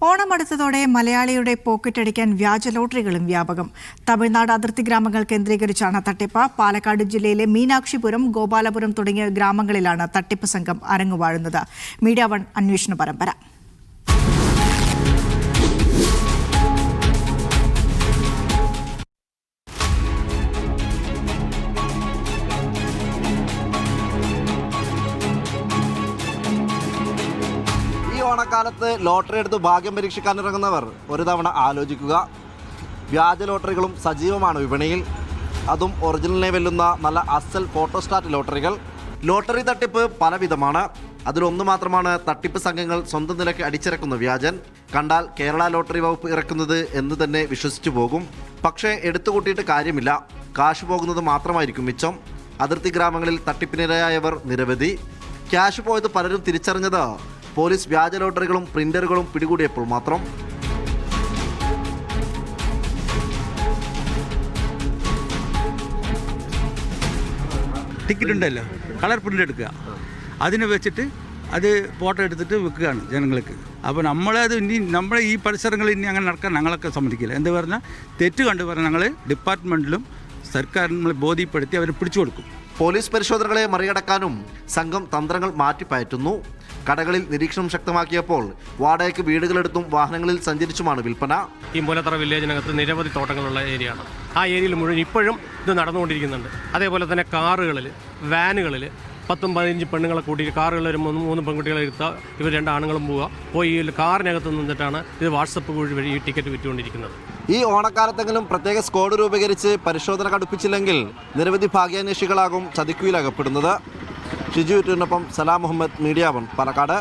ഓണമടുത്തതോടെ മലയാളിയുടെ പോക്കറ്റടിക്കാൻ വ്യാജ ലോട്ടറികളും വ്യാപകം. തമിഴ്നാട് അതിർത്തി ഗ്രാമങ്ങൾ കേന്ദ്രീകരിച്ചാണ് തട്ടിപ്പ്. പാലക്കാട് ജില്ലയിലെ മീനാക്ഷിപുരം, ഗോപാലപുരം തുടങ്ങിയ ഗ്രാമങ്ങളിലാണ് തട്ടിപ്പ് സംഘം അരങ്ങുവാഴുന്നത്. മീഡിയ 1 അന്വേഷണ പരമ്പര. ഓണക്കാലത്ത് ലോട്ടറി എടുത്ത് ഭാഗ്യം പരീക്ഷിക്കാനിറങ്ങുന്നവർ ഒരു തവണ ആലോചിക്കുക. വ്യാജ ലോട്ടറികളും സജീവമാണ് വിപണിയിൽ. അതും ഒറിജിനലിനെ വെല്ലുന്ന നല്ല അസൽ ഫോട്ടോസ്റ്റാറ്റ് ലോട്ടറികൾ. ലോട്ടറി തട്ടിപ്പ് പലവിധമാണ്. അതിലൊന്നു മാത്രമാണ് തട്ടിപ്പ് സംഘങ്ങൾ സ്വന്തം നിലയ്ക്ക് അടിച്ചിറക്കുന്ന വ്യാജൻ. കണ്ടാൽ കേരള ലോട്ടറി വകുപ്പ് ഇറക്കുന്നത് എന്ന് തന്നെ വിശ്വസിച്ചു പോകും. പക്ഷേ എടുത്തുകൂട്ടിയിട്ട് കാര്യമില്ല. കാശ് പോകുന്നത് മാത്രമായിരിക്കും മിച്ചം. അതിർത്തി ഗ്രാമങ്ങളിൽ തട്ടിപ്പിനിരയായവർ നിരവധി. ക്യാഷ് പോയത് പലരും തിരിച്ചറിഞ്ഞത് പോലീസ് വ്യാജ ലോട്ടറികളും പ്രിന്ററുകളും പിടികൂടിയപ്പോൾ മാത്രം. ടിക്കറ്റ് ഉണ്ടല്ലോ, കളർ പ്രിൻ്റ് എടുക്കുക, അതിനെ വെച്ചിട്ട് അത് ഫോട്ടോ എടുത്തിട്ട് വെക്കുകയാണ് ജനങ്ങൾക്ക്. അപ്പോൾ നമ്മളത് ഇനി നമ്മുടെ ഈ പരിസരങ്ങളിൽ ഇനി അങ്ങനെ നടക്കാൻ ഞങ്ങളൊക്കെ സമ്മതിക്കില്ല. എന്താ പറഞ്ഞാൽ തെറ്റ് കണ്ടു പറഞ്ഞാൽ ഞങ്ങൾ ഡിപ്പാർട്ട്മെൻറ്റിലും സർക്കാരിനും നമ്മളെ ബോധ്യപ്പെടുത്തി അവരെ പിടിച്ചു കൊടുക്കും. പോലീസ് പരിശോധനകളെ മറികടക്കാനും സംഘം തന്ത്രങ്ങൾ മാറ്റിപ്പയറ്റുന്നു. കടകളിൽ നിരീക്ഷണം ശക്തമാക്കിയപ്പോൾ വാടകയ്ക്ക് വീടുകളെടുത്തും വാഹനങ്ങളിൽ സഞ്ചരിച്ചുമാണ് വിൽപ്പന. ഈ മൂലത്തറ വില്ലേജിനകത്ത് നിരവധി തോട്ടങ്ങളുള്ള ഏരിയയാണ്. ആ ഏരിയയിൽ മുഴുവൻ ഇപ്പോഴും ഇത് നടന്നുകൊണ്ടിരിക്കുന്നുണ്ട്. അതേപോലെ തന്നെ കാറുകളിൽ, വാനുകളിൽ 10-15 പെണ്ണുങ്ങളെ കൂട്ടി കാറുകളിൽ ഒരു 3 പെൺകുട്ടികളെ ഇരുത്തുക, ഇവർ 2 ആണുങ്ങളും പോയി ഈ കാറിനകത്ത് നിന്നിട്ടാണ് ഇത് വാട്സപ്പ് വഴി ഈ ടിക്കറ്റ് വിറ്റുകൊണ്ടിരിക്കുന്നത്. ഈ ഓണക്കാലത്തെങ്കിലും പ്രത്യേക സ്ക്വാഡ് രൂപീകരിച്ച് പരിശോധന കടുപ്പിച്ചില്ലെങ്കിൽ നിരവധി ഭാഗ്യാന്വേഷികളാകും ചതിക്കുയിലകപ്പെടുന്നത്. ഷിജു യൂറ്റൂരിനൊപ്പം സലാം മുഹമ്മദ്, മീഡിയ 1 പാലക്കാട്.